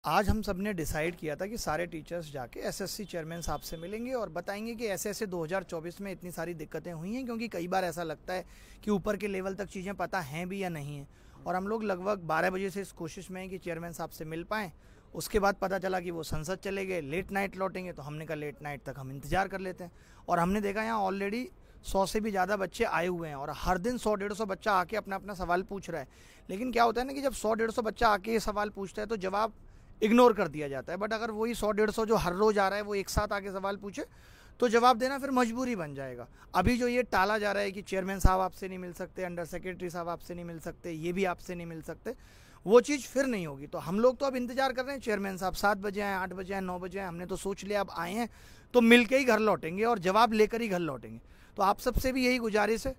आज हम सब ने डिसाइड किया था कि सारे टीचर्स जाके एसएससी चेयरमैन साहब से मिलेंगे और बताएंगे कि ऐसे ऐसे 2024 में इतनी सारी दिक्कतें हुई हैं, क्योंकि कई बार ऐसा लगता है कि ऊपर के लेवल तक चीज़ें पता हैं भी या नहीं हैं। और हम लोग लगभग 12 बजे से इस कोशिश में हैं कि चेयरमैन साहब से मिल पाएँ। उसके बाद पता चला कि वो संसद चले गए, लेट नाइट लौटेंगे, तो हमने कहा लेट नाइट तक हम इंतज़ार कर लेते हैं। और हमने देखा यहाँ ऑलरेडी 100 से भी ज़्यादा बच्चे आए हुए हैं और हर दिन 100-150 बच्चा आके अपना अपना सवाल पूछ रहा है। लेकिन क्या होता है ना कि जब 100-150 बच्चा आके ये सवाल पूछता है तो जवाब इग्नोर कर दिया जाता है। बट अगर वही 100-150 जो हर रोज़ आ रहा है वो एक साथ आके सवाल पूछे तो जवाब देना फिर मजबूरी बन जाएगा। अभी जो ये टाला जा रहा है कि चेयरमैन साहब आपसे नहीं मिल सकते, अंडर सेक्रेटरी साहब आपसे नहीं मिल सकते, ये भी आपसे नहीं मिल सकते, वो चीज़ फिर नहीं होगी। तो हम लोग तो अब इंतजार कर रहे हैं, चेयरमैन साहब 7 बजे आए, 8 बजे आए, 9 बजे आए, हमने तो सोच लिया अब आए हैं तो मिल के ही घर लौटेंगे और जवाब लेकर ही घर लौटेंगे। तो आप सबसे भी यही गुजारिश है,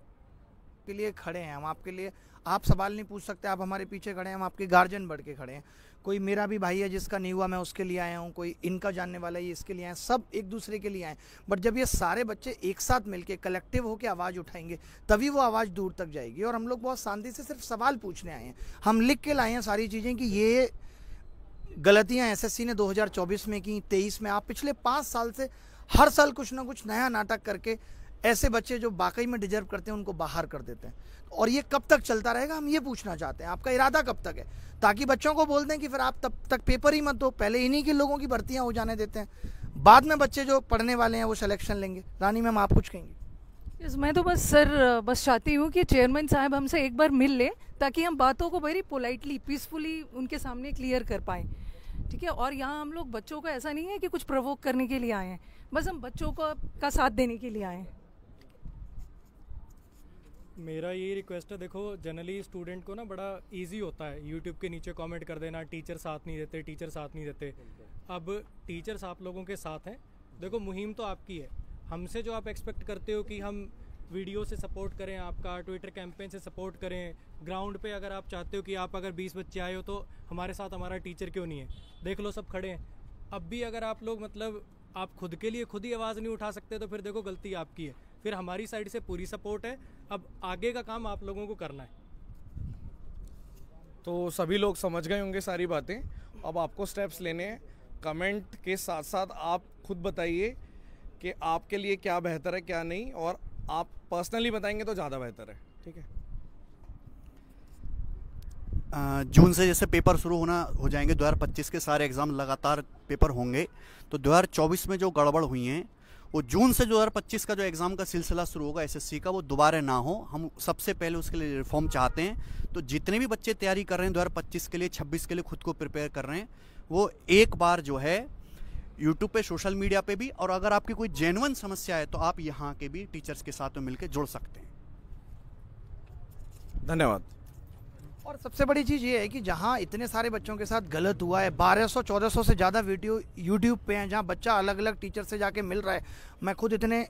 के लिए खड़े हैं हम आपके लिए। आप सवाल नहीं पूछ सकते, आप हमारे पीछे खड़े हैं, हम आपके गार्जियन बढ़ के खड़े हैं। कोई मेरा भी भाई है जिसका नहीं हुआ, मैं उसके लिए आया हूँ, कोई इनका जानने वाला है इसके लिए आए, सब एक दूसरे के लिए आए। बट जब ये सारे बच्चे एक साथ मिलके कलेक्टिव होकर आवाज़ उठाएंगे तभी वो आवाज़ दूर तक जाएगी। और हम लोग बहुत शांति से सिर्फ सवाल पूछने आए हैं, हम लिख के लाए हैं सारी चीज़ें कि ये गलतियाँ एसएससी ने 2024 में की, 23 में। आप पिछले 5 साल से हर साल कुछ ना कुछ नया नाटक करके ऐसे बच्चे जो वाकई में डिजर्व करते हैं उनको बाहर कर देते हैं। और ये कब तक चलता रहेगा, हम ये पूछना चाहते हैं। आपका इरादा कब तक है, ताकि बच्चों को बोल दें कि फिर आप तब तक पेपर ही मत दो, पहले इन्हीं के लोगों की भर्तियां हो जाने देते हैं, बाद में बच्चे जो पढ़ने वाले हैं वो सिलेक्शन लेंगे। रानी मैम आप कुछ कहेंगे? मैं तो बस बस चाहती हूँ कि चेयरमैन साहब हमसे एक बार मिल ले, ताकि हम बातों को वेरी पोलाइटली पीसफुली उनके सामने क्लियर कर पाएँ, ठीक है। और यहाँ हम लोग बच्चों को ऐसा नहीं है कि कुछ प्रोवोक करने के लिए आए हैं, बस हम बच्चों का साथ देने के लिए आए हैं। मेरा ये रिक्वेस्ट है, देखो जनरली स्टूडेंट को ना बड़ा इजी होता है यूट्यूब के नीचे कमेंट कर देना, टीचर साथ नहीं देते, टीचर साथ नहीं देते। अब टीचर्स आप लोगों के साथ हैं। देखो मुहिम तो आपकी है, हमसे जो आप एक्सपेक्ट करते हो कि हम वीडियो से सपोर्ट करें, आपका ट्विटर कैंपेन से सपोर्ट करें, ग्राउंड पे अगर आप चाहते हो कि आप अगर 20 बच्चे आए हो तो हमारे साथ हमारा टीचर क्यों नहीं है, देख लो सब खड़े हैं। अब भी अगर आप लोग मतलब आप खुद के लिए खुद ही आवाज़ नहीं उठा सकते तो फिर देखो गलती आपकी है। फिर हमारी साइड से पूरी सपोर्ट है, अब आगे का काम आप लोगों को करना है। तो सभी लोग समझ गए होंगे सारी बातें, अब आपको स्टेप्स लेने हैं। कमेंट के साथ साथ आप खुद बताइए कि आपके लिए क्या बेहतर है क्या नहीं, और आप पर्सनली बताएंगे तो ज़्यादा बेहतर है, ठीक है। जून से जैसे पेपर शुरू हो जाएंगे, 2025 के सारे एग्ज़ाम लगातार पेपर होंगे, तो 2024 में जो गड़बड़ हुई हैं वो जून से 2025 का जो एग्ज़ाम का सिलसिला शुरू होगा एसएससी का, वो दोबारा ना हो। हम सबसे पहले उसके लिए रिफॉर्म चाहते हैं। तो जितने भी बच्चे तैयारी कर रहे हैं 2025 के लिए, 26 के लिए खुद को प्रिपेयर कर रहे हैं, वो एक बार जो है यूट्यूब पे, सोशल मीडिया पे भी, और अगर आपकी कोई जेन्युइन समस्या है तो आप यहाँ के भी टीचर्स के साथ में मिलकर जुड़ सकते हैं। धन्यवाद। और सबसे बड़ी चीज़ ये है कि जहाँ इतने सारे बच्चों के साथ गलत हुआ है, 1200-1400 से ज़्यादा वीडियो यूट्यूब पे हैं, जहाँ बच्चा अलग अलग टीचर से जाके मिल रहा है। मैं खुद इतने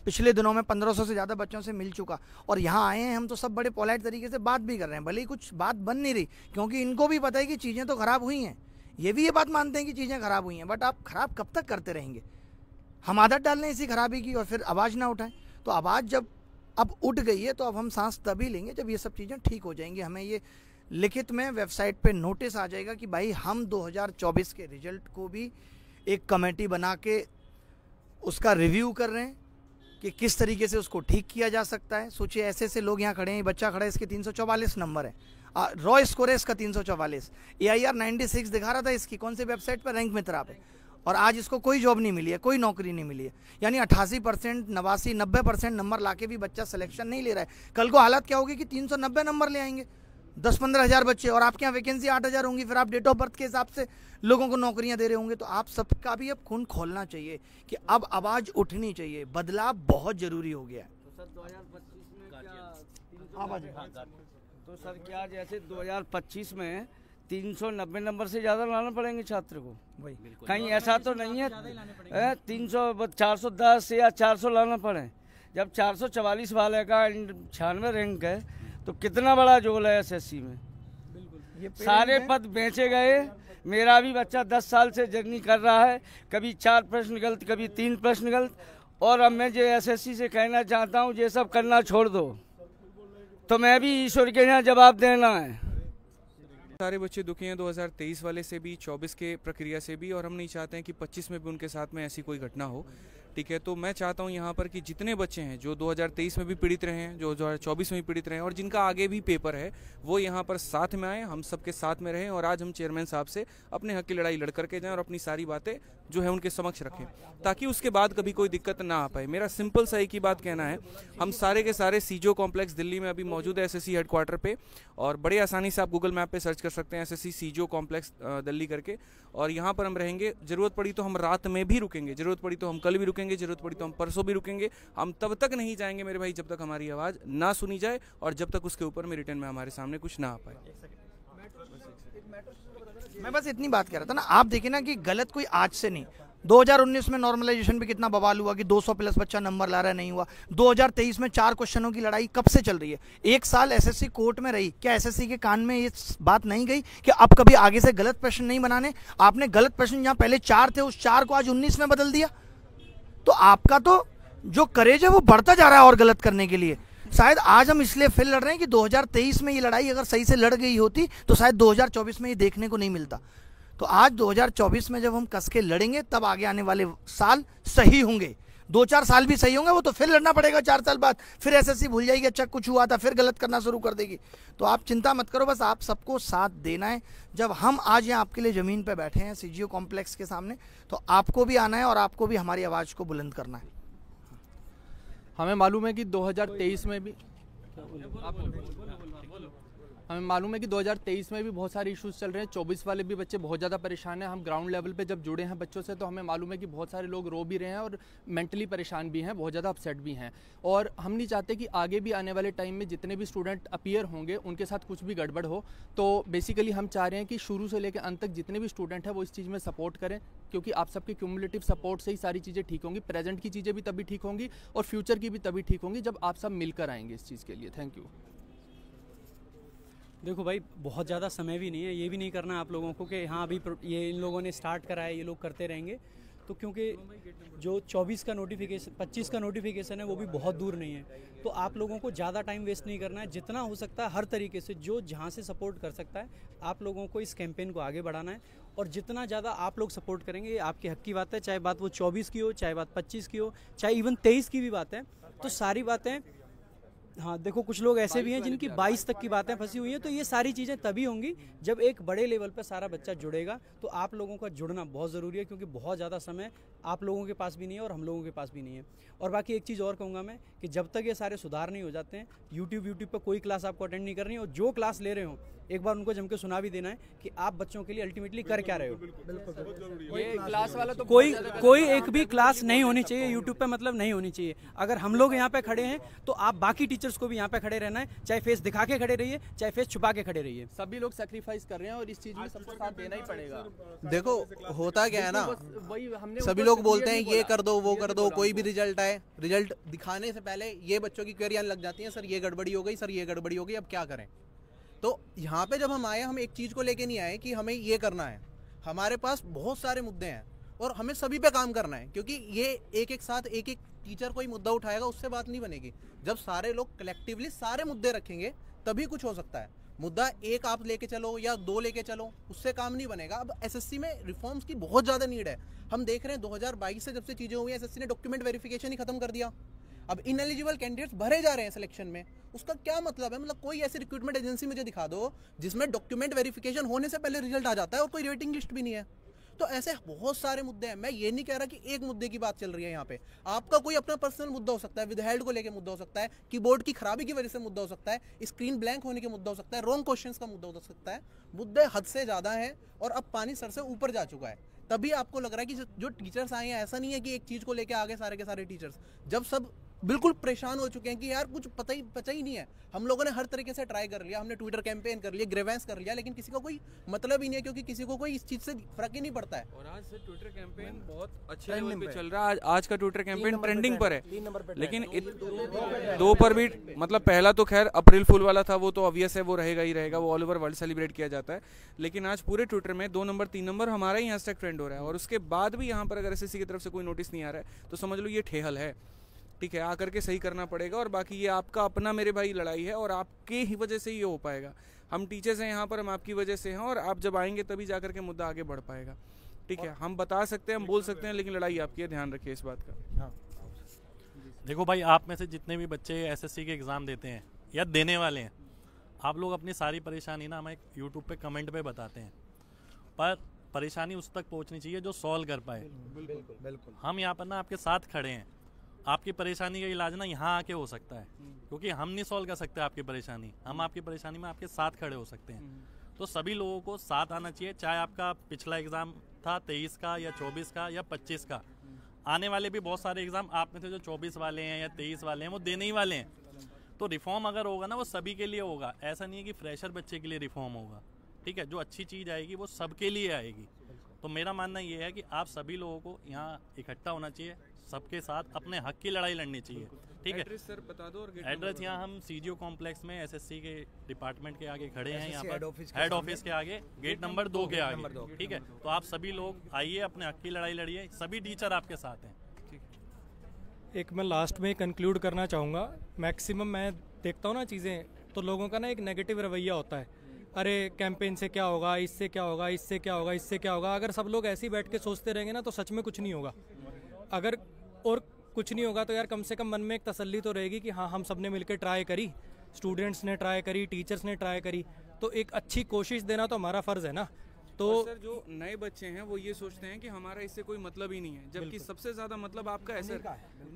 पिछले दिनों में 1500 से ज़्यादा बच्चों से मिल चुका, और यहाँ आए हैं हम तो सब बड़े पोलाइट तरीके से बात भी कर रहे हैं, भले ही कुछ बात बन नहीं रही, क्योंकि इनको भी पता है कि चीज़ें तो ख़राब हुई हैं, ये भी ये बात मानते हैं कि चीज़ें ख़राब हुई हैं। बट आप ख़राब कब तक करते रहेंगे? हम आदत डाल लें इसी खराबी की और फिर आवाज़ ना उठाएं। तो आवाज़ जब अब उठ गई है तो अब हम सांस तभी लेंगे जब ये सब चीज़ें ठीक हो जाएंगी। हमें ये लिखित में वेबसाइट पे नोटिस आ जाएगा कि भाई हम 2024 के रिजल्ट को भी एक कमेटी बना के उसका रिव्यू कर रहे हैं कि किस तरीके से उसको ठीक किया जा सकता है। सोचिए ऐसे ऐसे लोग यहाँ खड़े हैं, बच्चा खड़ा है, इसके 344 नंबर है, रॉ स्कोर है इसका 344, AIR 96 दिखा रहा था इसकी, कौन सी वेबसाइट पर, रैंक मित्रा पे, और आज इसको कोई जॉब नहीं मिली है, कोई नौकरी नहीं मिली है। यानी 88%, 89, 90% नंबर लाके भी बच्चा सिलेक्शन नहीं ले रहा है। कल को हालत क्या होगी कि 390 नंबर ले आएंगे 10-15 हज़ार बच्चे, और आपके यहाँ वैकेंसी 8,000 होंगी, फिर आप डेट ऑफ बर्थ के हिसाब से लोगों को नौकरियां दे रहे होंगे। तो आप सबका भी अब खून खोलना चाहिए कि अब आवाज़ उठनी चाहिए, बदलाव बहुत ज़रूरी हो गया है। तो सर 2025 में क्या तो सर क्या जैसे 2025 में 390 नंबर से ज़्यादा लाना पड़ेंगे छात्र को? वही कहीं ऐसा तो नहीं है 410 या 400 लाना पड़े? जब 444 वाले का 96 रैंक है तो कितना बड़ा जोल है एसएससी में। सारे पद बेचे गए। मेरा भी बच्चा 10 साल से जर्नी कर रहा है, कभी 4 प्रश्न गलत, कभी 3 प्रश्न गलत। और अब मैं जो एसएससी से कहना चाहता हूँ, ये सब करना छोड़ दो, तो मैं भी ईश्वर के यहाँ जवाब देना है। सारे बच्चे दुखी हैं 2023 वाले से भी, 24 के प्रक्रिया से भी, और हम नहीं चाहते हैं कि 25 में भी उनके साथ में ऐसी कोई घटना हो। ठीक है, तो मैं चाहता हूं यहाँ पर कि जितने बच्चे हैं जो 2023 में भी पीड़ित रहे हैं, जो 2024 में भी पीड़ित रहे हैं, और जिनका आगे भी पेपर है, वो यहाँ पर साथ में आए, हम सबके साथ में रहें, और आज हम चेयरमैन साहब से अपने हक की लड़ाई लड़ करके जाएं और अपनी सारी बातें जो है उनके समक्ष रखें, ताकि उसके बाद कभी कोई दिक्कत ना आ पाए। मेरा सिंपल सा एक ही बात कहना है, हम सारे के सारे सीजो कॉम्प्लेक्स दिल्ली में अभी मौजूद है, एसएससी हेडक्वार्टर पे, और बड़े आसानी से आप गूगल मैप पे सर्च कर सकते हैं एसएससी सीजो कॉम्प्लेक्स दिल्ली करके, और यहाँ पर हम रहेंगे। जरूरत पड़ी तो हम रात में भी रुकेंगे, जरूरत पड़ी तो हम कल भी रुकेंगे, जरूरत पड़ी तो हम परसों भी रुकेंगे। हम तब तक नहीं जाएंगे मेरे भाई जब तक हमारी आवाज़ ना सुनी जाए, और जब तक उसके ऊपर में रिटर्न में हमारे सामने कुछ ना आ पाए। मैं बस इतनी बात कह रहा था ना, आप देखिए ना कि गलत कोई आज से नहीं, 2019 में नॉर्मलाइजेशन पे कितना बवाल हुआ कि 200 प्लस बच्चा नंबर ला रहा है, नहीं हुआ। 2023 में 4 क्वेश्चनों की लड़ाई कब से चल रही है, 1 साल एसएससी कोर्ट में रही, क्या एसएससी के कान में ये बात नहीं गई कि अब कभी आगे से गलत प्रश्न नहीं बनाने? आपने गलत प्रश्न जहां पहले 4 थे, उस 4 को आज 19 में बदल दिया। तो आपका तो जो करेज है वो बढ़ता जा रहा है और गलत करने के लिए। शायद आज हम इसलिए फिर लड़ रहे हैं कि 2023 में ये लड़ाई अगर सही से लड़ गई होती तो शायद 2024 में ये देखने को नहीं मिलता। तो आज 2024 में जब हम कस के लड़ेंगे तब आगे आने वाले साल सही होंगे। 2-4 साल भी सही होंगे, वो तो फिर लड़ना पड़ेगा 4 साल बाद, फिर एसएससी भूल जाएगी अच्छा कुछ हुआ था, फिर गलत करना शुरू कर देगी। तो आप चिंता मत करो, बस आप सबको साथ देना है। जब हम आज यहाँ आपके लिए ज़मीन पर बैठे हैं सीजीओ कॉम्प्लेक्स के सामने, तो आपको भी आना है और आपको भी हमारी आवाज़ को बुलंद करना है। हमें मालूम है कि 2023 में भी हमें मालूम है कि 2023 में भी बहुत सारे इश्यूज चल रहे हैं। 24 वाले भी बच्चे बहुत ज़्यादा परेशान हैं। हम ग्राउंड लेवल पे जब जुड़े हैं बच्चों से तो हमें मालूम है कि बहुत सारे लोग रो भी रहे हैं और मेंटली परेशान भी हैं, बहुत ज़्यादा अपसेट भी हैं। और हम नहीं चाहते कि आगे भी आने वाले टाइम में जितने भी स्टूडेंट अपीयर होंगे उनके साथ कुछ भी गड़बड़ हो। तो बेसिकली हम चाह रहे हैं कि शुरू से लेकर अंत तक जितने भी स्टूडेंट हैं वो इस चीज़ में सपोर्ट करें, क्योंकि आप सबके क्यूमुलेटिव सपोर्ट से ही सारी चीज़ें ठीक होंगी। प्रेजेंट की चीज़ें भी तभी ठीक होंगी और फ्यूचर की भी तभी ठीक होंगी जब आप सब मिलकर आएंगे इस चीज़ के लिए। Thank you. देखो भाई, बहुत ज़्यादा समय भी नहीं है, ये भी नहीं करना आप लोगों को कि हाँ अभी ये इन लोगों ने स्टार्ट करा है, ये लोग करते रहेंगे। तो क्योंकि जो 24 का नोटिफिकेशन 25 का नोटिफिकेशन है वो भी बहुत दूर नहीं है, तो आप लोगों को ज़्यादा टाइम वेस्ट नहीं करना है। जितना हो सकता है हर तरीके से जो जहाँ से सपोर्ट कर सकता है आप लोगों को इस कैंपेन को आगे बढ़ाना है, और जितना ज़्यादा आप लोग सपोर्ट करेंगे ये आपके हक की बात है। चाहे बात वो 24 की हो, चाहे बात 25 की हो, चाहे इवन 23 की भी बात है, तो सारी बातें हाँ देखो कुछ लोग ऐसे भी हैं जिनकी 22 तक की बातें फंसी हुई हैं। तो ये सारी चीज़ें तभी होंगी जब एक बड़े लेवल पर सारा बच्चा जुड़ेगा। तो आप लोगों का जुड़ना बहुत ज़रूरी है, क्योंकि बहुत ज़्यादा समय आप लोगों के पास भी नहीं है और हम लोगों के पास भी नहीं है। और बाकी एक चीज़ और कहूँगा मैं कि जब तक ये सारे सुधार नहीं हो जाते हैं, यूट्यूब पर कोई क्लास आपको अटेंड नहीं करनी, और जो क्लास ले रहे हो एक बार उनको जम के सुना भी देना है कि आप बच्चों के लिए अल्टीमेटली कर क्या रहे हो। ये क्लास वाला तो कोई एक भी क्लास नहीं होनी चाहिए यूट्यूब पे, मतलब नहीं होनी चाहिए। अगर हम लोग यहाँ पे खड़े हैं तो आप बाकी टीचर्स को भी यहाँ पे खड़े रहना है, चाहे फेस दिखा के खड़े रहिए, चाहे फेस छुपा के खड़े रहिए। सभी लोग सेक्रीफाइस कर रहे हैं और इस चीज में सबको साथ देना ही पड़ेगा। देखो होता क्या है ना, सभी लोग बोलते हैं ये कर दो वो कर दो, कोई भी रिजल्ट आए, रिजल्ट दिखाने से पहले ये बच्चों की क्वेरी आने लग जाती है, सर ये गड़बड़ी हो गई, सर ये गड़बड़ी हो गई, अब क्या करें। तो यहाँ पे जब हम आए, हम एक चीज़ को लेके नहीं आए कि हमें ये करना है। हमारे पास बहुत सारे मुद्दे हैं और हमें सभी पे काम करना है, क्योंकि ये एक साथ एक टीचर कोई मुद्दा उठाएगा उससे बात नहीं बनेगी। जब सारे लोग कलेक्टिवली सारे मुद्दे रखेंगे तभी कुछ हो सकता है। मुद्दा एक आप लेके चलो या 2 लेके चलो, उससे काम नहीं बनेगा। अब एसएससी में रिफॉर्म्स की बहुत ज़्यादा नीड है। हम देख रहे हैं 2022 से जब से चीज़ें हुई हैं, एसएससी ने डॉक्यूमेंट वेरिफिकेशन ही खत्म कर दिया। अब इनएलिजिबल कैंडिडेट्स भरे जा रहे हैं सिलेक्शन में, उसका क्या मतलब है? मतलब कोई ऐसी रिक्रूटमेंट एजेंसी मुझे दिखा दो जिसमें डॉक्यूमेंट वेरिफिकेशन होने से पहले रिजल्ट आ जाता है और कोई रेटिंग लिस्ट भी नहीं है। तो ऐसे बहुत सारे मुद्दे हैं। मैं ये नहीं कह रहा कि एक मुद्दे की बात चल रही है यहाँ पे। आपका कोई अपना पर्सनल मुद्दा हो सकता है, विदहेल्ड को लेकर मुद्दा हो सकता है, कीबोर्ड की खराबी की वजह से मुद्दा हो सकता है, स्क्रीन ब्लैंक होने के मुद्दा हो सकता है, रॉन्ग क्वेश्चंस का मुद्दा हो सकता है। मुद्दे हद से ज़्यादा हैं और अब पानी सर से ऊपर जा चुका है। तभी आपको लग रहा है कि जो टीचर्स आए हैं, ऐसा नहीं है कि एक चीज़ को लेकर आगे सारे के सारे टीचर्स, जब सब बिल्कुल परेशान हो चुके हैं कि यार कुछ पता ही नहीं है। हम लोगों ने हर तरीके से ट्राई कर लिया, हमने ट्विटर कैंपेन कर लिया, ग्रेवेंस कर लिया, लेकिन किसी को कोई मतलब ही नहीं है, क्योंकि किसी को कोई इस चीज़ से फर्क ही नहीं पड़ता है। और आज से ट्विटर कैंपेन बहुत अच्छे लेवल पे चल रहा है। आज का ट्विटर कैंपेन ट्रेंडिंग पर है, लेकिन 2 पर भी, मतलब पहला तो खैर अप्रैल फुल वाला था, वो तो ऑब्वियस है, वो रहेगा ही रहेगा, वो ऑल ओवर वर्ल्ड सेलिब्रेट किया जाता है। लेकिन आज पूरे ट्विटर में 2 नंबर 3 नंबर हमारा ही हैशटैग ट्रेंड हो रहा है, और उसके बाद भी यहाँ पर अगर एसएससी की तरफ से कोई नोटिस नहीं आ रहा है तो समझ लो ये ठेहल है। ठीक है, आकर के सही करना पड़ेगा। और बाकी ये आपका अपना मेरे भाई लड़ाई है और आपके ही वजह से ये हो पाएगा। हम टीचर्स हैं यहाँ पर, हम आपकी वजह से हैं और आप जब आएंगे तभी जाकर के मुद्दा आगे बढ़ पाएगा। ठीक है, हम बता सकते हैं, हम बोल सकते हैं, लेकिन लड़ाई आपकी है, ध्यान रखिए इस बात का। हाँ। देखो भाई, आप में से जितने भी बच्चे एसएससी के एग्ज़ाम देते हैं या देने वाले हैं, आप लोग अपनी सारी परेशानी ना हमें यूट्यूब पे कमेंट पे बताते हैं, पर परेशानी उस तक पहुंचनी चाहिए जो सॉल्व कर पाए। बिल्कुल। हम यहाँ पर ना आपके साथ खड़े हैं। आपकी परेशानी का इलाज ना यहाँ आके हो सकता है, क्योंकि हम नहीं सॉल्व कर सकते आपकी परेशानी, हम आपकी परेशानी में आपके साथ खड़े हो सकते हैं। तो सभी लोगों को साथ आना चाहिए, चाहे आपका पिछला एग्ज़ाम था 23 का या 24 का या 25 का। आने वाले भी बहुत सारे एग्ज़ाम आप में से जो 24 वाले हैं या 23 वाले हैं वो देने ही वाले हैं। तो रिफॉर्म अगर होगा ना वो सभी के लिए होगा, ऐसा नहीं है कि फ्रेशर बच्चे के लिए रिफॉर्म होगा। ठीक है, जो अच्छी चीज़ आएगी वो सबके लिए आएगी। तो मेरा मानना ये है कि आप सभी लोगों को यहाँ इकट्ठा होना चाहिए, सबके साथ अपने हक की लड़ाई लड़नी चाहिए। ठीक है, एड्रेस सर बता दो। और एड्रेस यहाँ हम सीजीओ कॉम्प्लेक्स में एसएससी के डिपार्टमेंट के आगे खड़े हैं, यहाँ पर हेड ऑफिस के आगे, गेट नंबर 2 के आगे। ठीक है, तो आप सभी लोग आइए, अपने हक की लड़ाई लड़िए, सभी टीचर आपके साथ हैं। एक मैं लास्ट में कंक्लूड करना चाहूँगा। मैक्सिमम मैं देखता हूँ ना चीज़ें, तो लोगों का ना एक नेगेटिव रवैया होता है, अरे कैंपेन से क्या होगा, इससे क्या होगा, इससे क्या होगा, इससे क्या होगा। अगर सब लोग ऐसे ही बैठ के सोचते रहेंगे ना तो सच में कुछ नहीं होगा। अगर और कुछ नहीं होगा तो यार कम से कम मन में एक तसल्ली तो रहेगी कि हाँ, हम सब ने मिलकर ट्राई करी, स्टूडेंट्स ने ट्राई करी, टीचर्स ने ट्राई करी, तो एक अच्छी कोशिश देना तो हमारा फ़र्ज़ है ना। तो सर जो नए बच्चे हैं वो ये सोचते हैं कि हमारा इससे कोई मतलब ही नहीं है, जबकि सबसे ज़्यादा मतलब आपका है सर।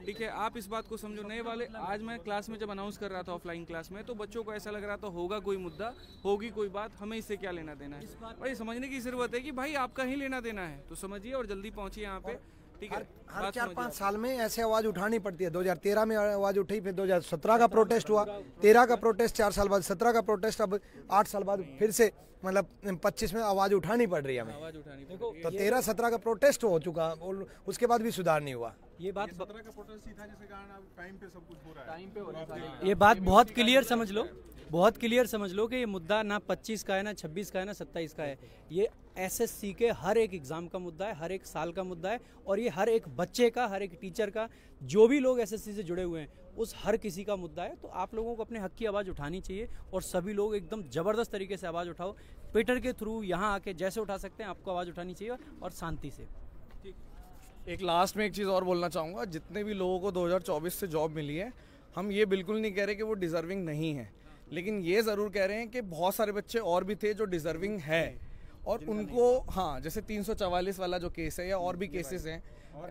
ठीक है, आप इस बात को समझो। नए वाले, आज मैं क्लास में जब अनाउंस कर रहा था ऑफलाइन क्लास में, तो बच्चों को ऐसा लग रहा था होगा कोई मुद्दा, होगी कोई बात, हमें इससे क्या लेना देना है। भाई समझने की ज़रूरत है कि भाई आपका ही लेना देना है, तो समझिए और जल्दी पहुँचिए यहाँ पे। ठीक है, हर 4-5 साल में ऐसे आवाज उठानी पड़ती है। 2013 में आवाज उठी, फिर 2017 का प्रोटेस्ट हुआ, 13 का प्रोटेस्ट 4 साल बाद, 17 का प्रोटेस्ट, अब 8 साल बाद फिर से मतलब 25 में आवाज उठानी पड़ रही है हमें। तो 13-17 का प्रोटेस्ट हो चुका, उसके बाद भी सुधार नहीं हुआ। ये बात 17 का प्रोटेस्ट ही था जिसके कारण अब टाइम पे सब कुछ हो रहा है। टाइम पे हो रहा है। ये बात बहुत क्लियर समझ लो, बहुत क्लियर समझ लो कि ये मुद्दा ना 25 का है, ना 26 का है, ना 27 का है। ये एसएससी के हर एक एग्जाम का मुद्दा है, हर एक साल का मुद्दा है, और ये हर एक बच्चे का, हर एक टीचर का, जो भी लोग एसएससी से जुड़े हुए हैं उस हर किसी का मुद्दा है। तो आप लोगों को अपने हक की आवाज़ उठानी चाहिए और सभी लोग एकदम ज़बरदस्त तरीके से आवाज़ उठाओ। ट्विटर के थ्रू यहाँ आके जैसे उठा सकते हैं आपको आवाज़ उठानी चाहिए, और शांति से। एक लास्ट में एक चीज़ और बोलना चाहूँगा, जितने भी लोगों को 2024 से जॉब मिली है, हम ये बिल्कुल नहीं कह रहे कि वो डिज़र्विंग नहीं है, लेकिन ये ज़रूर कह रहे हैं कि बहुत सारे बच्चे और भी थे जो डिज़र्विंग है, और उनको हाँ, जैसे 344 वाला जो केस है या और भी केसेस हैं,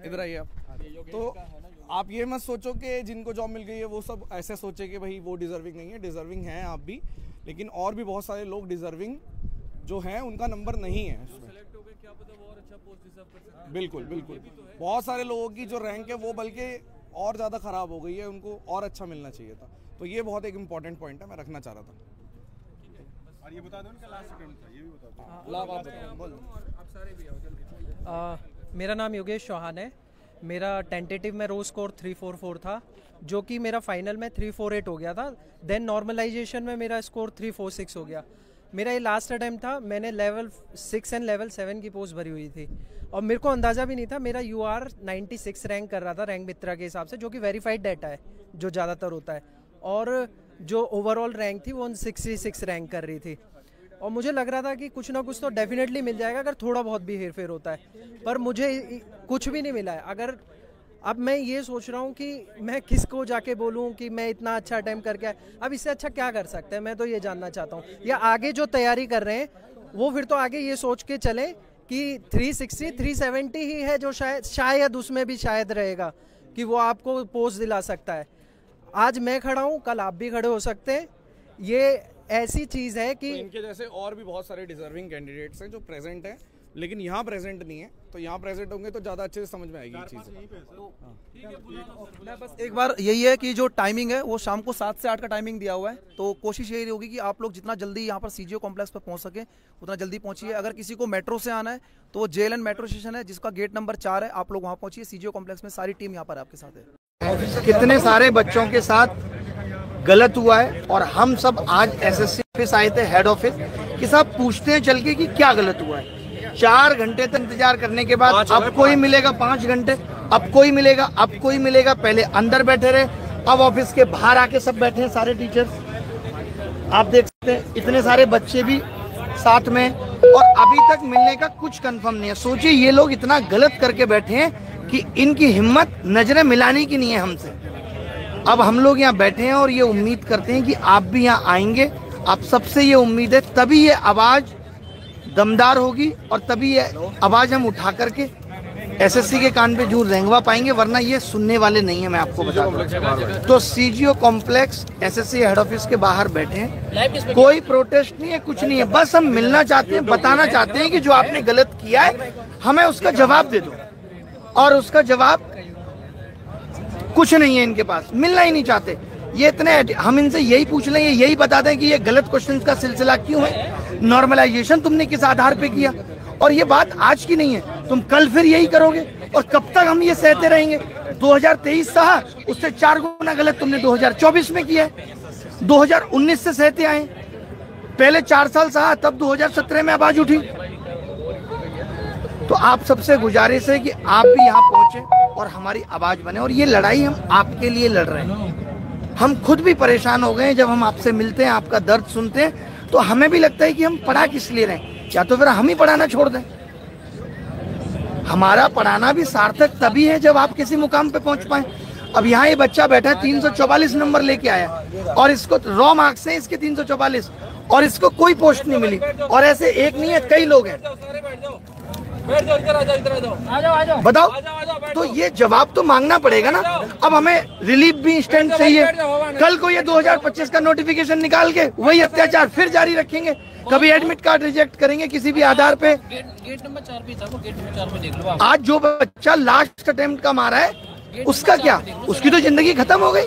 इधर आइए आप। तो आप ये मत सोचो कि जिनको जॉब मिल गई है वो सब ऐसे सोचे कि भाई वो डिज़र्विंग नहीं है। डिज़र्विंग हैं आप भी, लेकिन और भी बहुत सारे लोग डिज़र्विंग जो हैं उनका नंबर नहीं है उसमें। बिल्कुल बिल्कुल, बहुत सारे लोगों की जो रैंक है वो बल्कि और ज़्यादा ख़राब हो गई है, उनको और अच्छा मिलना चाहिए था। तो ये बहुत एक इम्पॉर्टेंट पॉइंट है, मैं रखना चाह रहा था। और ये बता दो उनका लास्ट अटेम्प्ट था, ये भी बता दो। मेरा नाम योगेश चौहान है। मेरा टेंटेटिव में रो स्कोर 344 था, जो कि मेरा फाइनल में 348 हो गया था। देन नॉर्मलाइजेशन में मेरा स्कोर 346 हो गया। मेरा ये लास्ट अटैम्प्ट था। मैंने लेवल 6 एंड लेवल 7 की पोस्ट भरी हुई थी, और मेरे को अंदाज़ा भी नहीं था। मेरा UR 96 रैंक कर रहा था रैंक मित्रा के हिसाब से, जो कि वेरीफाइड डाटा है जो ज़्यादातर होता है, और जो ओवरऑल रैंक थी वो 66 रैंक कर रही थी। और मुझे लग रहा था कि कुछ ना कुछ तो डेफिनेटली मिल जाएगा अगर थोड़ा बहुत भी हेर फेर होता है, पर मुझे कुछ भी नहीं मिला है। अगर अब मैं ये सोच रहा हूँ कि मैं किसको जाके बोलूँ कि मैं इतना अच्छा अटेम्प्ट करके, अब इससे अच्छा क्या कर सकते हैं, मैं तो ये जानना चाहता हूँ। या आगे जो तैयारी कर रहे हैं वो फिर तो आगे ये सोच के चलें कि 360 370 ही है जो शायद उसमें भी शायद रहेगा कि वो आपको पोस्ट दिला सकता है। आज मैं खड़ा हूँ, कल आप भी खड़े हो सकते हैं। ये ऐसी चीज़ है कि तो इनके जैसे और भी बहुत सारे डिजर्विंग कैंडिडेट्स हैं जो प्रेजेंट हैं, लेकिन यहाँ प्रेजेंट नहीं है। तो यहाँ प्रेजेंट होंगे तो ज़्यादा अच्छे से समझ में आएगी चीज़। बस एक बार यही है कि जो टाइमिंग है वो शाम को 7 से 8 का टाइमिंग दिया हुआ है, तो कोशिश यही होगी कि आप लोग जितना जल्दी यहाँ पर सीजीओ कॉम्प्लेक्स पर पहुँच सके उतना जल्दी पहुँचिए। अगर किसी को मेट्रो से आना है तो JLN मेट्रो स्टेशन है जिसका गेट नंबर 4 है, आप लोग वहाँ पहुँचिए। सीजीओ कॉम्प्लेक्स में सारी टीम यहाँ पर आपके साथ है। कितने सारे बच्चों के साथ गलत हुआ है, और हम सब आज SSC ऑफिस आए थे, हेड ऑफिस, कि साहब पूछते हैं चल के कि क्या गलत हुआ है। 4 घंटे तक इंतजार करने के बाद अब कोई मिलेगा 5 घंटे, अब कोई मिलेगा, अब कोई मिलेगा। पहले अंदर बैठे रहे, अब ऑफिस के बाहर आके सब बैठे हैं सारे टीचर्स। आप देख सकते हैं इतने सारे बच्चे भी साथ में, और अभी तक मिलने का कुछ कंफर्म नहीं है। सोचिए ये लोग इतना गलत करके बैठे हैं कि इनकी हिम्मत नजरें मिलाने की नहीं है हमसे। अब हम लोग यहाँ बैठे हैं और ये उम्मीद करते हैं कि आप भी यहाँ आएंगे। आप सबसे ये उम्मीद है, तभी ये आवाज दमदार होगी और तभी ये आवाज हम उठा करके एसएससी के कान पे जरूर रेंगवा पाएंगे, वरना ये सुनने वाले नहीं है। मैं आपको बता दूं तो CGO complex SSC head office के बाहर बैठे हैं, कोई प्रोटेस्ट नहीं है, कुछ नहीं है, बस हम मिलना चाहते हैं, बताना चाहते हैं कि जो आपने गलत किया है हमें उसका जवाब दे दो। और उसका जवाब कुछ नहीं है इनके पास, मिलना ही नहीं चाहते ये। इतने हम इनसे यही पूछ लें, यही बता दें कि ये गलत क्वेश्चंस का सिलसिला क्यों है, नॉर्मलाइजेशन तुमने किस आधार पे किया। और ये बात आज की नहीं है, तुम कल फिर यही करोगे और कब तक हम ये सहते रहेंगे। 2023 सहा, उससे 4 गुना गलत तुमने 2024 में किया है। 2019 से सहते आए, पहले 4 साल सहा, तब 2017 में आवाज उठी। तो आप सबसे गुजारिश है कि आप भी यहाँ पहुंचे और हमारी आवाज बने। और ये लड़ाई हम आपके लिए लड़ रहे हैं। हम खुद भी परेशान हो गए हैं जब हम आपसे मिलते हैं, आपका दर्द सुनते हैं, तो हमें भी लगता है कि हम पढ़ा किस लिए रहे हैं, या तो फिर हम ही पढ़ाना छोड़ दें। हमारा पढ़ाना भी सार्थक तभी है जब आप किसी मुकाम पे पहुंच पाए। अब यहाँ ये बच्चा बैठा है 344 नंबर लेके आया, और इसको रॉ मार्क्स हैं इसके 344, और इसको कोई पोस्ट नहीं मिली। और ऐसे एक नहीं है, कई लोग हैं। बताओ, तो ये जवाब तो मांगना पड़ेगा ना। अब हमें रिलीफ भी इंस्टेंट चाहिए। कल को ये 2025 का नोटिफिकेशन निकाल के वही अत्याचार फिर जारी रखेंगे, कभी एडमिट कार्ड रिजेक्ट करेंगे किसी भी आधार पे। गेट नंबर 4 पे था, गेट नंबर 4 पे देख लो। आज जो बच्चा लास्ट अटेम्प्ट का मारा है उसका क्या, उसकी तो जिंदगी खत्म हो गई।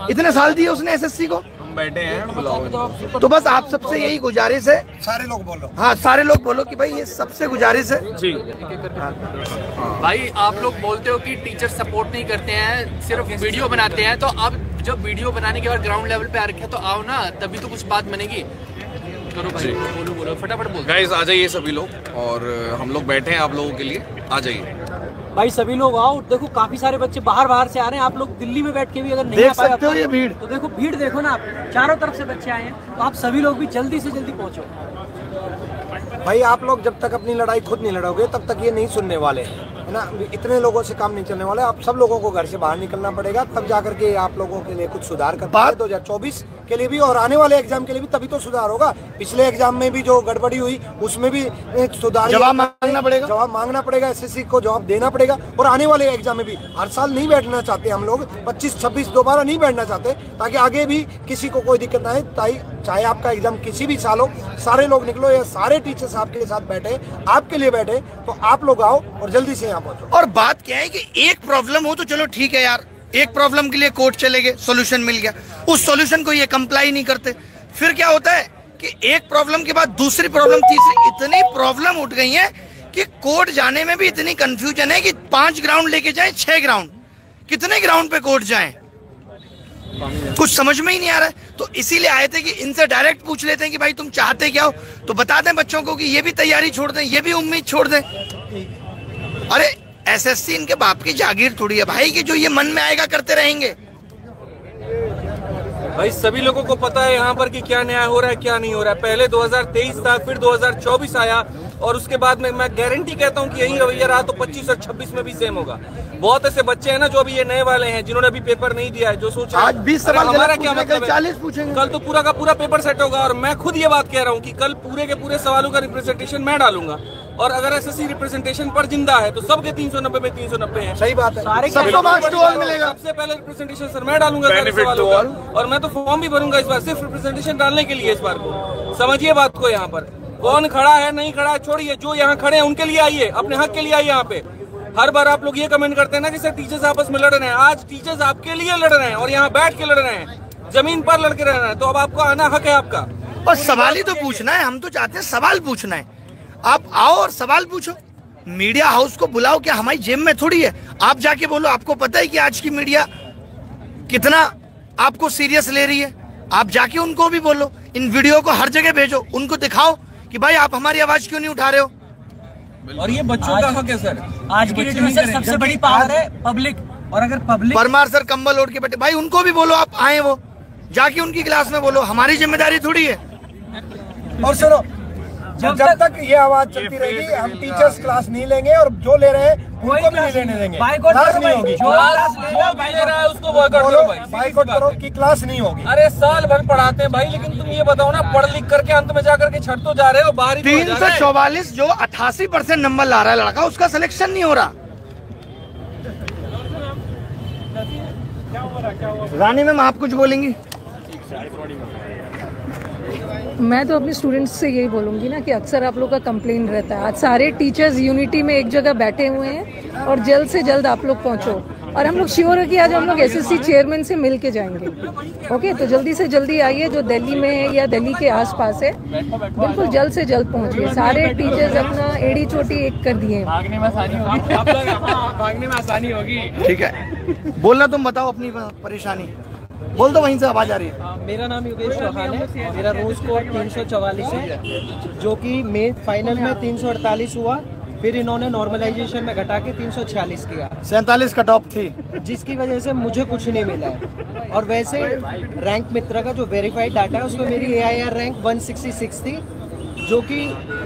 इतने साल दिए उसने एसएससी को। बैठे हैं तो बस आप सबसे यही गुजारिश है, सारे लोग बोलो, हाँ सारे लोग बोलो कि भाई ये सबसे गुजारिश है जी। भाई आप लोग बोलते हो कि टीचर सपोर्ट नहीं करते हैं, सिर्फ वीडियो बनाते हैं, तो अब जब वीडियो बनाने के बाद ग्राउंड लेवल पे आ रखे तो आओ ना, तभी तो कुछ बात बनेगी। करो भाई, बोलो फटाफट बोलो। गाइस आ जाइए सभी लोग, और हम लोग बैठे हैं आप लोगों के लिए, आ जाइए भाई सभी लोग आओ। देखो काफी सारे बच्चे बाहर से आ रहे हैं। आप लोग दिल्ली में बैठ के भी अगर नहीं देख सकते हो ये भीड़, तो देखो भीड़ देखो ना, आप चारों तरफ से बच्चे आए हैं, तो आप सभी लोग भी जल्दी से जल्दी पहुंचो। भाई आप लोग जब तक अपनी लड़ाई खुद नहीं लड़ोगे तब तक ये नहीं सुनने वाले, है ना। इतने लोगों से काम नहीं चलने वाला। आप सब लोगों को घर से बाहर निकलना पड़ेगा, तब जाकर के आप लोगों के लिए कुछ सुधार कर पाए 2024 के लिए भी, और आने वाले एग्जाम के लिए भी, तभी तो सुधार होगा। पिछले एग्जाम में भी जो गड़बड़ी हुई उसमें भी सुधार, जवाब मांगना पड़ेगा, जवाब मांगना पड़ेगा, एसएससी को जवाब देना पड़ेगा। और आने वाले एग्जाम में भी हर साल नहीं बैठना चाहते हम लोग, 25-26 दोबारा नहीं बैठना चाहते, ताकि आगे भी किसी को कोई दिक्कत ना आए। चाहे आपका एग्जाम किसी भी साल हो, सारे लोग निकलो, या सारे टीचर्स आपके साथ बैठे, आपके लिए बैठे, तो आप लोग आओ और जल्दी से यहाँ पहुंचो। और बात क्या है कि एक प्रॉब्लम हो तो चलो ठीक है यार, एक प्रॉब्लम के लिए कोर्ट चले गए, सॉल्यूशन मिल गया, उस सॉल्यूशन को ये कंप्लाई नहीं करते। फिर क्या होता है कि एक प्रॉब्लम के बाद दूसरी प्रॉब्लम, तीसरी, इतनी प्रॉब्लम उठ गई है कि कोर्ट जाने में भी इतनी कंफ्यूजन है कि 5 ग्राउंड लेके जाएं, 6 ग्राउंड, कितने ग्राउंड पे कोर्ट जाएं, कुछ समझ में ही नहीं आ रहा है। तो इसीलिए आए थे कि इनसे डायरेक्ट पूछ लेते हैं कि भाई तुम चाहते क्या हो, तो बता दें बच्चों को कि ये भी तैयारी छोड़ दें, ये भी उम्मीद छोड़ दें। अरे एसएससी इनके बाप की जागीर थोड़ी है भाई कि जो ये मन में आएगा करते रहेंगे। भाई सभी लोगों को पता है यहाँ पर कि क्या न्याय हो रहा है, क्या नहीं हो रहा है। पहले 2023 था, फिर 2024 आया, और उसके बाद में मैं गारंटी कहता हूँ कि यही रवैया रहा तो 25 और 26 में भी सेम होगा। बहुत ऐसे बच्चे हैं ना जो अभी ये नए वाले हैं, जिन्होंने अभी पेपर नहीं दिया है, जो सोच रहे हैं आज 20 सवाल हमारा क्या मतलब 40 पूछेंगे, कल तो पूरा का पूरा पेपर सेट होगा। और मैं खुद ये बात कह रहा हूँ कि कल पूरे के पूरे सवालों का रिप्रेजेंटेशन मैं डालूंगा, और अगर एसएससी रिप्रेजेंटेशन पर जिंदा है तो सबके 390 में 390 है। सही बात है, सबको मार्क्स टू ऑल मिलेगा। सबसे पहले रिप्रेजेंटेशन सर मैं डालूंगा सारे सवालों का, और मैं तो फॉर्म भी भरूंगा इस बार सिर्फ रिप्रेजेंटेशन डालने के लिए। इस बार को समझिए बात को, यहाँ पर कौन खड़ा है नहीं खड़ा है छोड़िए, जो यहाँ खड़े हैं उनके लिए आइए, अपने हक के लिए आइए। यहाँ पे हर बार आप लोग ये कमेंट करते हैं ना कि सर टीचर्स आपस में लड़ रहे हैं, आज टीचर्स आपके लिए लड़ रहे हैं, और यहाँ बैठ के लड़ रहे हैं, जमीन पर लड़के रह रहे हैं, तो अब आपको आना हक है आपका। और सवाल ही तो पूछना है, हम तो चाहते हैं सवाल पूछना है। आप आओ और सवाल पूछो, मीडिया हाउस को बुलाओ, क्या हमारी जेब में थोड़ी है। आप जाके बोलो, आपको पता है कि आज की मीडिया कितना आपको सीरियस ले रही है, आप जाके उनको भी बोलो, इन वीडियो को हर जगह भेजो, उनको दिखाओ कि भाई आप हमारी आवाज क्यों नहीं उठा रहे हो। और ये बच्चों का हक है सर। आज की डेट में सर सबसे बड़ी पावर है पब्लिक, और अगर पब्लिक परमार सर कंबल ओढ़ के बैठे, भाई उनको भी बोलो आप आए, वो जाके उनकी क्लास में बोलो, हमारी जिम्मेदारी थोड़ी है। और सुनो, जब तक ये आवाज चलती रहेगी हम टीचर्स क्लास नहीं लेंगे, और जो ले रहे हैं उनको भी नहीं लेने देंगे, क्लास नहीं होगी। जो ले रहा है उसको बॉयकॉट करो भाई, बॉयकॉट करो कि क्लास नहीं होगी। अरे साल भर पढ़ाते हैं भाई, लेकिन तुम ये बताओ ना, पढ़ लिख करके अंत में जाकर के छट तो जा रहे हो, बाहर 344 जो 88% नंबर ला रहा है लड़का, उसका सिलेक्शन नहीं हो रहा। रानी मैम आप कुछ बोलेंगी? मैं तो अपने स्टूडेंट्स से यही बोलूँगी ना कि अक्सर आप लोग का कंप्लेन रहता है, आज सारे टीचर्स यूनिटी में एक जगह बैठे हुए हैं और जल्द से जल्द आप लोग पहुँचो, और हम लोग श्योर है कि आज हम लोग एसएससी चेयरमैन से मिल के जाएंगे। ओके, तो जल्दी से जल्दी आइए, जो दिल्ली में है या दिल्ली के आसपास है, बिल्कुल जल्द से जल्द पहुँचिए। सारे टीचर्स अपना एड़ी चोटी एक कर दिए, भागने में आसानी होगी। ठीक है, बोलना तुम बताओ अपनी परेशानी, बोल दो, वहीं से आवाज आ रही है। मेरा नाम योगेश चौहान है, मेरा रोज स्कोर 344 है, जो कि मेन फाइनल में 348 हुआ, फिर इन्होंने नॉर्मलाइजेशन में घटा के 346 किया, 47 कट ऑफ थी, जिसकी वजह से मुझे कुछ नहीं मिला है। और वैसे रैंक मित्रा का जो वेरीफाइड डाटा है उसमें मेरी AIR रैंक 166 थी, जो कि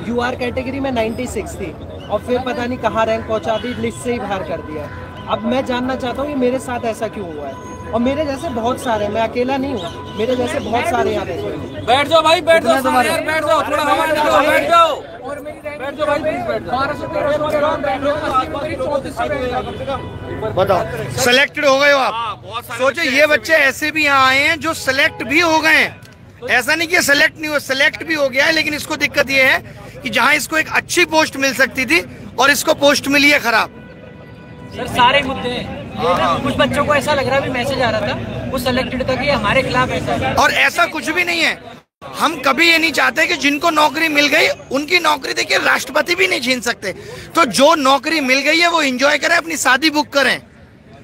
UR कैटेगरी में 96 थी, और फिर पता नहीं कहाँ रैंक पहुँचा दी, लिस्ट से ही बाहर कर दिया। अब मैं जानना चाहता हूँ कि मेरे साथ ऐसा क्यों हुआ है, और मेरे जैसे बहुत सारे, मैं अकेला नहीं हूँ, मेरे जैसे बहुत सारे यहाँ पे। बैठ जाओ भाई, बैठ जाओ, बैठ जाओ, थोड़ा हवा निकालो, बैठ जाओ, बैठ जाओ भाई, बैठ जाओ। बताओ, सिलेक्टेड हो गए हो आप? सोचो ये बच्चे ऐसे भी यहाँ आए हैं जो सिलेक्ट भी हो गए हैं, ऐसा नहीं कि सिलेक्ट नहीं हुआ, सिलेक्ट भी हो गया है, लेकिन इसको दिक्कत ये है कि जहाँ इसको एक अच्छी पोस्ट मिल सकती थी और इसको पोस्ट मिली है खराब। सर सारे मुद्दे हैं, कुछ बच्चों को ऐसा लग रहा है, मैसेज आ रहा था वो सिलेक्टेड था कि हमारे खिलाफ ऐसा, और ऐसा कुछ भी नहीं है। हम कभी ये नहीं चाहते कि जिनको नौकरी मिल गई उनकी नौकरी देखिए राष्ट्रपति भी नहीं छीन सकते, तो जो नौकरी मिल गई है वो एंजॉय करें, अपनी शादी बुक करें,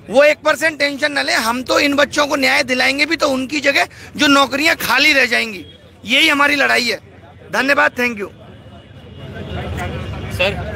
वो 1% टेंशन न ले। हम तो इन बच्चों को न्याय दिलाएंगे भी, तो उनकी जगह जो नौकरियां खाली रह जाएंगी, यही हमारी लड़ाई है। धन्यवाद, थैंक यू सर।